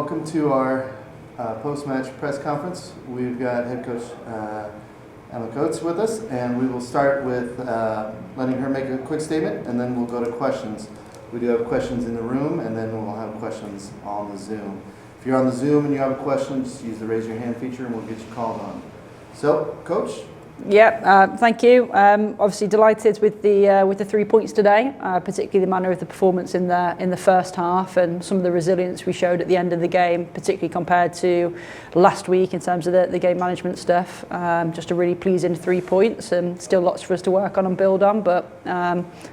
welcome to our post-match press conference. We've got head coach Emma Coates with us, and we will start with letting her make a quick statement, and then we'll go to questions. We do have questions in the room, and then we'll have questions on the Zoom. If you're on the Zoom and you have a question, just use the raise your hand feature, and we'll get you called on. So, Coach? Yeah, thank you. Obviously delighted with the 3 points today, particularly the manner of the performance in the first half and some of the resilience we showed at the end of the game, particularly compared to last week in terms of the game management stuff. Just a really pleasing 3 points, and still lots for us to work on and build on, but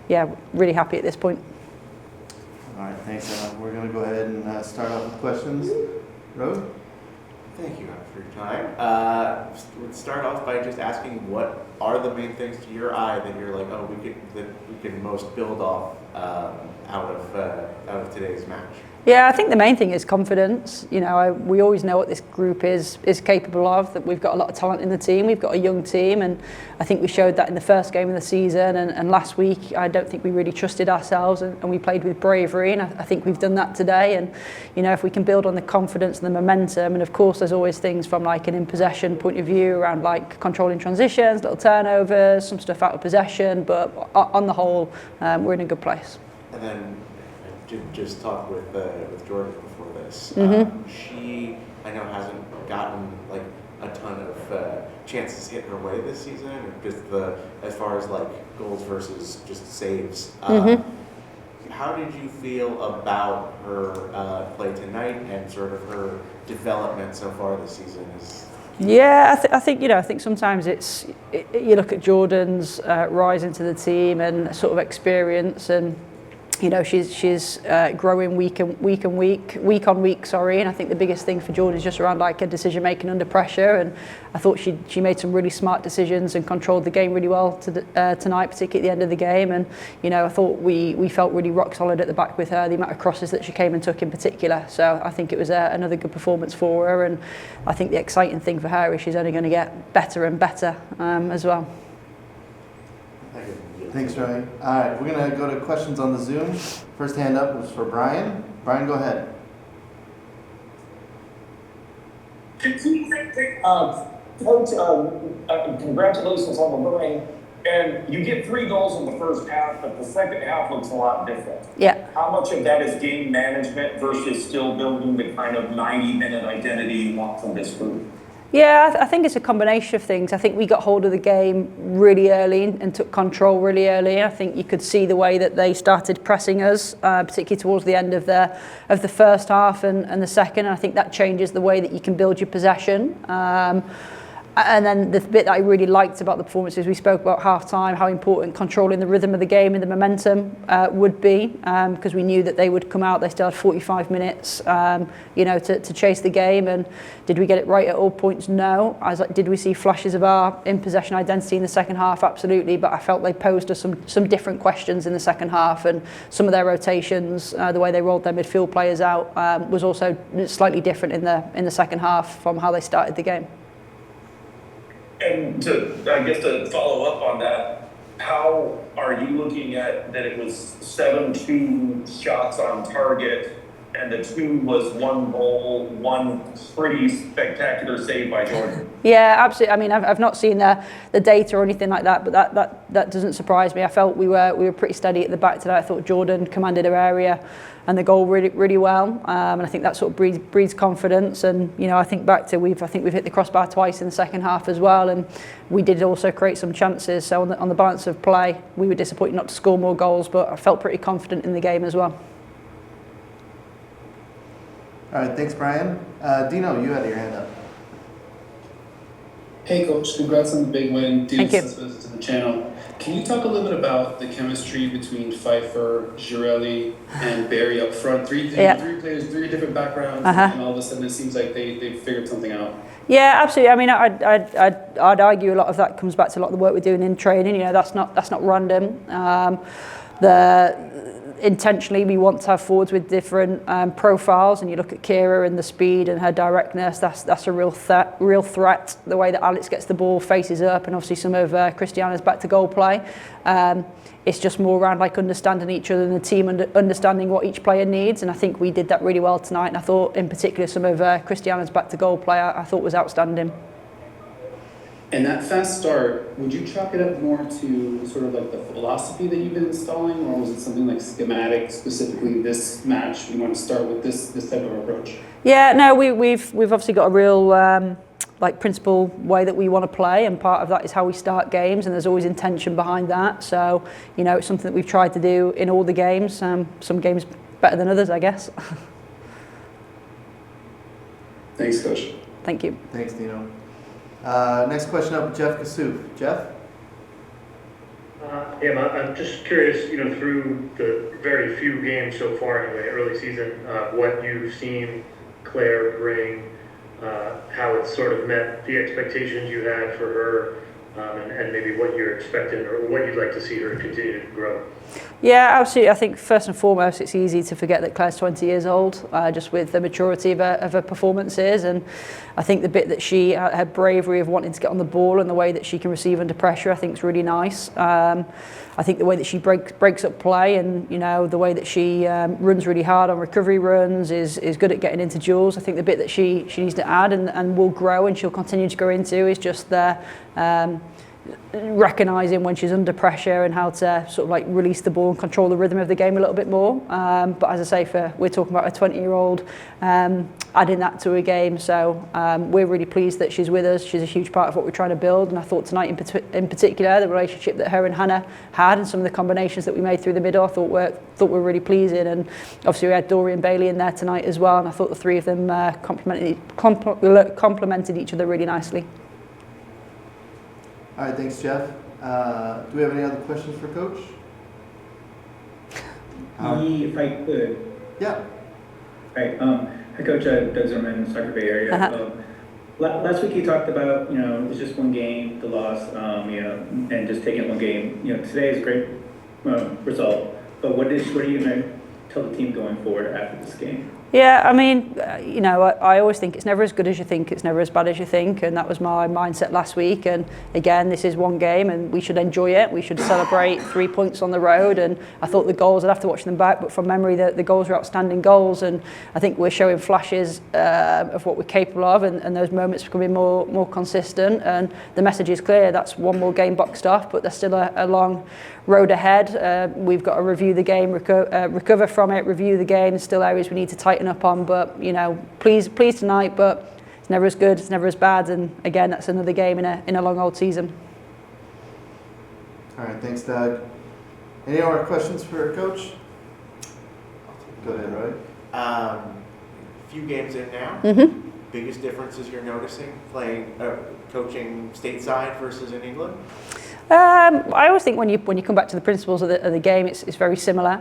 yeah, really happy at this point. All right, thanks, Emma. We're going to go ahead and start off with questions. Rode? Thank you for your time. We'll start off by just asking, what are the main things to your eye that you're like, oh, we can most build off out of today's match? Yeah, I think the main thing is confidence. You know, we always know what this group is capable of, that we've got a lot of talent in the team, we've got a young team, and I think we showed that in the first game of the season, and last week I don't think we really trusted ourselves, and we played with bravery, and I think we've done that today. And you know, if we can build on the confidence and the momentum, and of course there's always things from like an in possession point of view around like controlling transitions, little turnovers, some stuff out of possession, but on the whole we're in a good place. And then just talk with Jordan before this. She, I know, hasn't gotten like a ton of chances hit her way this season, or just as far as like goals versus just saves. How did you feel about her play tonight and sort of her development so far this season? Yeah, I think sometimes you look at Jordan's rise into the team and sort of experience, and you know, she's growing week on week. And I think the biggest thing for Jordan is just around like her decision making under pressure. And I thought she made some really smart decisions and controlled the game really well tonight, particularly at the end of the game. And you know, I thought we felt really rock solid at the back with her. The amount of crosses that she came and took in particular. So I think it was another good performance for her. And I think the exciting thing for her is she's only going to get better and better as well. Thanks, Ray. All right, we're going to go to questions on the Zoom. First hand up was for Brian. Brian, go ahead. Coach, congratulations on the win. And you get 3 goals in the first half, but the second half looks a lot different. Yeah. How much of that is game management versus still building the kind of 90-minute identity you want from this group? Yeah, I think it's a combination of things. I think we got hold of the game really early and took control really early. I think you could see the way that they started pressing us, particularly towards the end of the first half and the second. And I think that changes the way that you can build your possession. And then the bit that I really liked about the performance is we spoke about half-time, how important controlling the rhythm of the game and the momentum would be, because we knew that they would come out. They still had 45 minutes, you know, to chase the game. And did we get it right at all points? No. Did we see flashes of our in-possession identity in the second half? Absolutely. But I felt they posed us some different questions in the second half, and some of their rotations, the way they rolled their midfield players out, was also slightly different in the second half from how they started the game. And to follow up on that, how are you looking at that it was 7-2 shots on target, and the 2 was 1 goal, 1 pretty spectacular save by Jordan? Yeah, absolutely. I mean, I've not seen the data or anything like that, but that doesn't surprise me. I felt we were pretty steady at the back today. I thought Jordan commanded her area and the goal really, really well. And I think that sort of breeds confidence. And you know, I think back to I think we've hit the crossbar twice in the second half as well, and we did also create some chances. So on the balance of play, we were disappointed not to score more goals, but I felt pretty confident in the game as well. All right, thanks, Brian. Dino, you had your hand up. Hey, Coach. Congrats on the big win. Thank you. To the channel. Can you talk a little bit about the chemistry between Pfeiffer, Girelli, and Barry up front? Three players, 3 different backgrounds, and all of a sudden it seems like they figured something out. Yeah, absolutely. I mean, I'd argue a lot of that comes back to a lot of the work we're doing in training. You know, that's not random. intentionally we want to have forwards with different profiles, and you look at Kira and the speed and her directness, that's a real threat, the way that Alex gets the ball, faces up, and obviously some of Cristiana's back to goal play. It's just more around like understanding each other and the team, understanding what each player needs, and I think we did that really well tonight, and I thought in particular some of Cristiana's back to goal play I thought was outstanding. And that fast start, would you chalk it up more to sort of like the philosophy that you've been installing, or was it something like schematic, specifically this match, we want to start with this type of approach? Yeah, no, we've obviously got a real like principle way that we want to play, and part of that is how we start games, and there's always intention behind that. So, you know, it's something that we've tried to do in all the games. Some games better than others, I guess. Thanks, Coach. Thank you. Thanks, Dino. Next question up, Jeff Kassouf. Jeff? Yeah, I'm just curious, you know, through the very few games so far in the early season, what you've seen Claire bring, how it's sort of met the expectations you had for her, and maybe what you're expecting or what you'd like to see her continue to grow. Yeah, absolutely. I think first and foremost, it's easy to forget that Claire's 20 years old, just with the maturity of her performances. And I think the bit that her bravery of wanting to get on the ball and the way that she can receive under pressure, I think is really nice. I think the way that she breaks up play, and you know, the way that she runs really hard on recovery runs, is good at getting into duels. I think the bit that she needs to add and will grow, and she'll continue to grow into, is just the recognising when she's under pressure and how to sort of like release the ball and control the rhythm of the game a little bit more. But as I say, we're talking about a 20-year-old adding that to a game, so we're really pleased that she's with us. She's a huge part of what we're trying to build, and I thought tonight in particular, the relationship that her and Hannah had and some of the combinations that we made through the middle, I thought were really pleasing. And obviously we had Dory and Bailey in there tonight as well, and I thought the three of them complemented each other really nicely. All right, thanks, Jeff. Do we have any other questions for Coach? If I could. Yeah. Right. Hi, Coach. Doug Zimmerman, Soccer Bay Area. Last week you talked about, you know, it's just one game, the loss, you know, and just taking one game. You know, today is a great result. But what are you going to tell the team going forward after this game? Yeah, I mean, you know, I always think it's never as good as you think, it's never as bad as you think, and that was my mindset last week. And again, this is one game and we should enjoy it. We should celebrate 3 points on the road, and I thought the goals, I'd have to watch them back, but from memory the goals were outstanding goals, and I think we're showing flashes of what we're capable of, and those moments becoming more consistent, and the message is clear. That's one more game boxed off, but there's still a long road ahead. We've got to review the game, recover from it, review the game. There's still areas we need to tighten up on, but you know, pleased tonight, but it's never as good, it's never as bad, and again, that's another game in a long old season. All right, thanks, Doug. Any more questions for Coach? Go ahead, Roy. Few games in now. Mm-hmm. Biggest differences you're noticing coaching stateside versus in England? I always think when you come back to the principles of the game, it's very similar.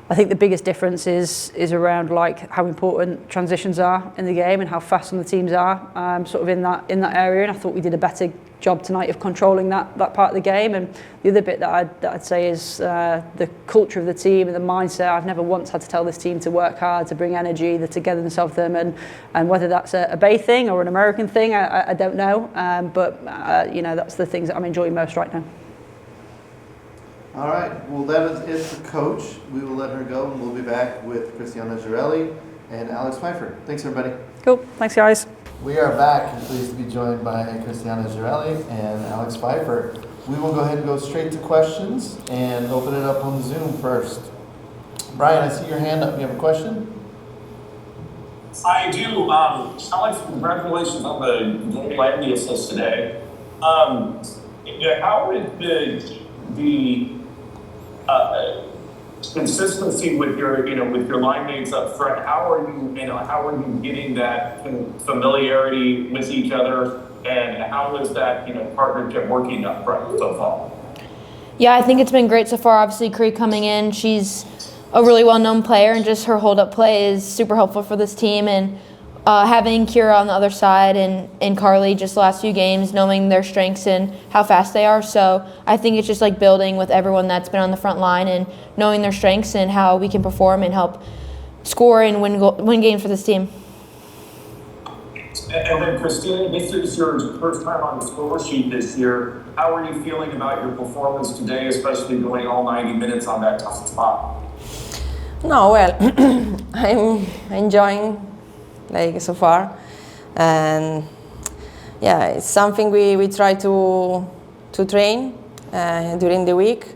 I think the biggest difference is around like how important transitions are in the game and how fast some of the teams are, sort of in that area. And I thought we did a better job tonight of controlling that part of the game. And the other bit that I'd say is the culture of the team and the mindset. I've never once had to tell this team to work hard, to bring energy, the togetherness of them, and whether that's a Bay thing or an American thing, I don't know. But you know, that's the things that I'm enjoying most right now. All right, well, that is it for Coach. We will let her go, and we'll be back with Cristiana Girelli and Alex Pfeiffer. Thanks, everybody. Cool. Thanks, guys. We are back and pleased to be joined by Cristiana Girelli and Alex Pfeiffer. We will go ahead and go straight to questions and open it up on Zoom first. Brian, I see your hand up. You have a question? I do. Alex, congratulations on the goal and the assist today. How is the consistency with your line mates up front? How are you getting that familiarity with each other, and how is that partnership working up front so far? Yeah, I think it's been great so far. Obviously, Cree coming in, she's a really well-known player, and just her hold-up play is super helpful for this team. And having Kira on the other side and Carly just the last few games, knowing their strengths and how fast they are. So I think it's just like building with everyone that's been on the front line and knowing their strengths and how we can perform and help score and win games for this team. And then Christina, this is your first time on the score sheet this year. How are you feeling about your performance today, especially going all 90 minutes on that tough spot? No, well, I'm enjoying like so far, and yeah, it's something we try to train during the week,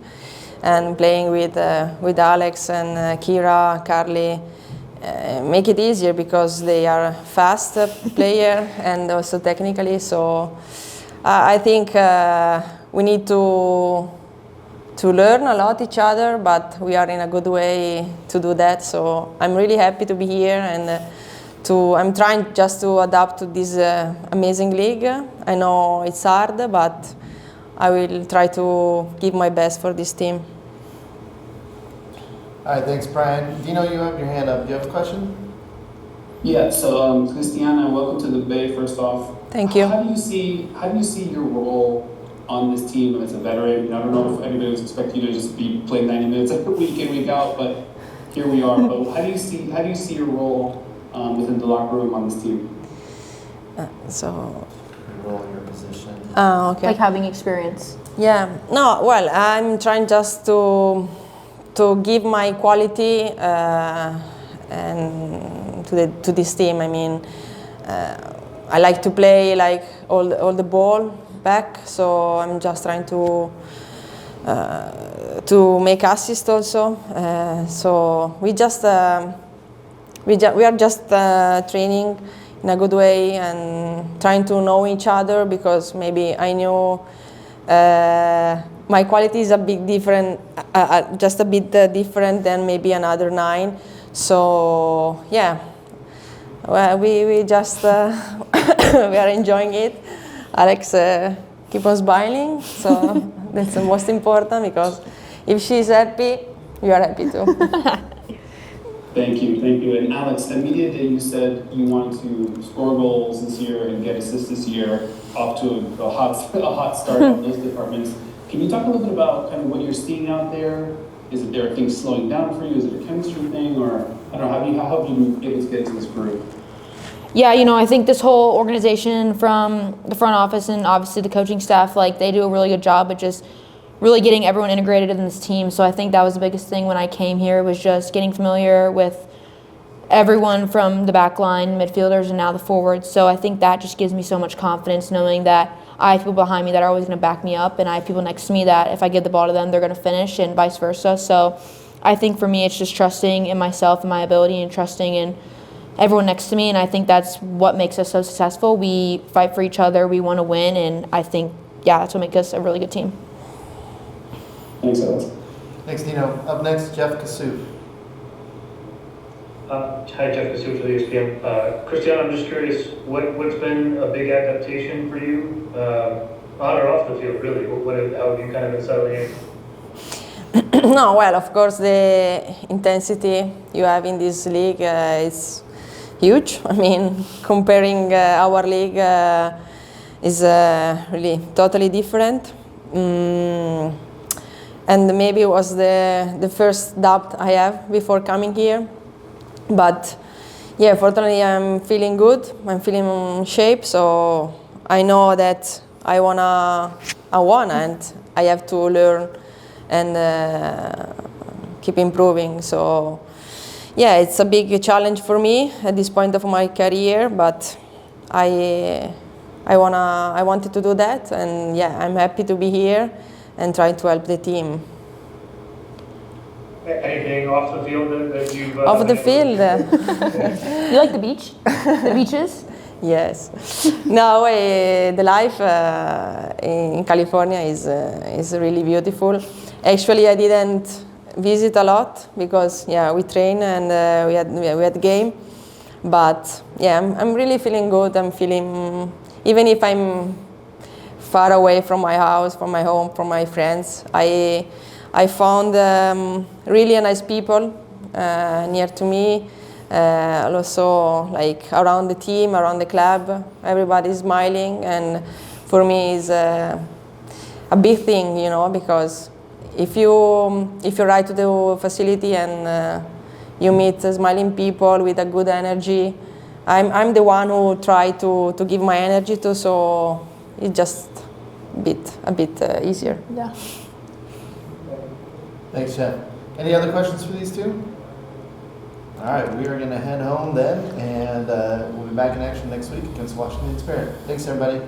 and playing with Alex and Kira, Carly, make it easier because they are fast player and also technically. So I think we need to learn a lot each other, but we are in a good way to do that. So I'm really happy to be here, and I'm trying just to adapt to this amazing league. I know it's hard, but I will try to give my best for this team. All right, thanks, Brian. Dino, you have your hand up. Do you have a question? Yeah. So Cristiana, welcome to the Bay. First off, Thank you. How do you see your role on this team as a veteran? I don't know if anybody was expecting you to just be playing 90 minutes week in, week out, but here we are. But how do you see your role within the locker room on this team? So. Your role, your position. Okay. Like having experience. Yeah. No. Well, I'm trying just to give my quality and to this team. I mean, I like to play like all the ball back, so I'm just trying to make assist also. So we are just training in a good way and trying to know each other, because maybe I know my quality is a bit different, just a bit different than maybe another 9. So yeah, well, we just we are enjoying it. Alex keep on smiling, so that's the most important, because if she's happy, you are happy too. Thank you. And Alex, the media day, you said you wanted to score goals this year and get assists this year, off to a hot start on those departments. Can you talk a little bit about kind of what you're seeing out there? Is it there are things slowing down for you? Is it a chemistry thing, or I don't know? How have you been able to get into this group? Yeah, I think this whole organization, from the front office and obviously the coaching staff, like they do a really good job at just really getting everyone integrated in this team. So I think that was the biggest thing when I came here, was just getting familiar with everyone from the back line, midfielders, and now the forwards. So I think that just gives me so much confidence, knowing that I have people behind me that are always going to back me up, and I have people next to me that if I give the ball to them, they're going to finish, and vice versa. So I think for me, it's just trusting in myself and my ability, and trusting in everyone next to me, and I think that's what makes us so successful. We fight for each other, we want to win, and I think, yeah, that's what makes us a really good team. Thanks, Alex. Thanks, Dino. Up next, Jeff Kassouf. Hi, Jeff Kassouf for the ESPN. Cristiana, I'm just curious, what's been a big adaptation for you, on or off the field, really? How have you kind of been settling in? No, well, of course, the intensity you have in this league is huge. I mean, comparing our league is really totally different. And maybe it was the first doubt I have before coming here. But yeah, fortunately I'm feeling good. I'm feeling in shape, so I know that I wanna and I have to learn and keep improving. So yeah, it's a big challenge for me at this point of my career, but I wanted to do that, and yeah, I'm happy to be here and try to help the team. Anything off the field that you've... Off the field? You like the beach? The beaches? Yes. No, the life in California is really beautiful. Actually, I didn't visit a lot because yeah, we train and we had game. But yeah, I'm really feeling good. I'm feeling, even if I'm far away from my house, from my home, from my friends, I found really nice people near to me. Also like around the team, around the club, everybody's smiling, and for me is a big thing, you know, because if you ride to the facility and you meet smiling people with a good energy, I'm the one who try to give my energy to, so it's just a bit easier. Yeah. Thanks, Jeff. Any other questions for these two? All right, we are going to head home then, and we'll be back in action next week against Washington Spirit. Thanks, everybody.